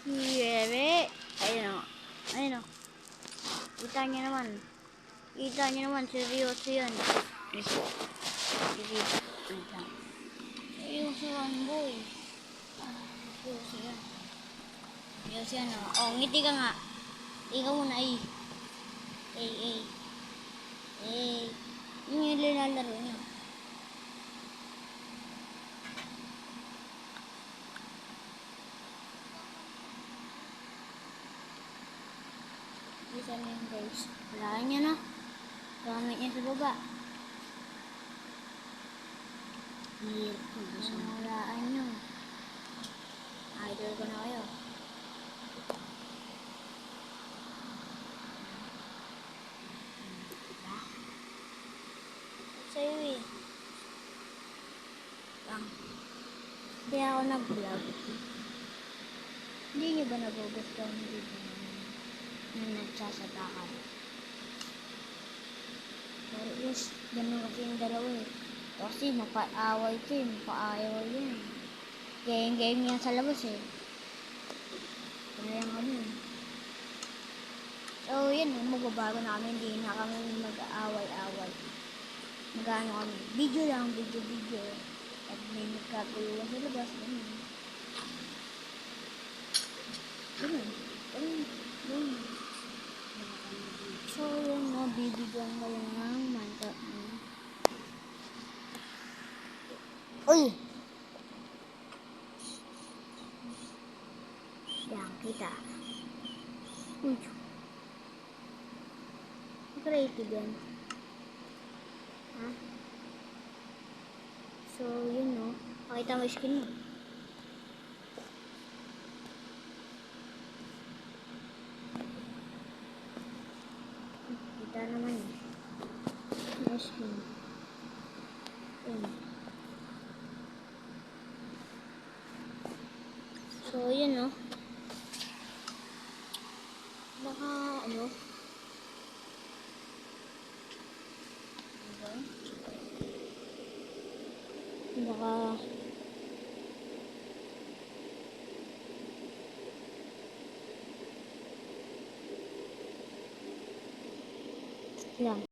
Yebe. Ayun o. Ayun o. Kita niyo naman. Kita niyo naman. Seryoso yan. Seryoso yan, boy. Seryoso yan. Seryoso yan o. Oh, ngiti ka nga. Ikaw muna eh. Eh. Yun yung nilalaro niya. Isa na yun guys. Walaan niya na. Gamit niya sa baba. Walaan niyo. Idol ko na kayo. Sa'yo eh. Kaya ako nag-vlog. Hindi niyo ba nagugustuhan yung video na nagsasatakan? Pero yes, ganun kasi yung dalawa eh. Kasi mapaaway ko eh, mapaayaw yan. Game yan sa labas eh. Kaya yung ano eh. So yun, magbabago na kami, hindi na kami mag-aaway-aaway. Mag-ano kami, video lang, video. At may magkatuluan sa labas, ganun. Ganun. So yun no, bibigyan ko lang ng mantap. Uy! Yan, kita. Uy! Creative yan. Ha? So yun no, pakita mo yung skin mo. Kita naman eh. Yung skin. Yun. So yun no. Baka ano. Baka lang.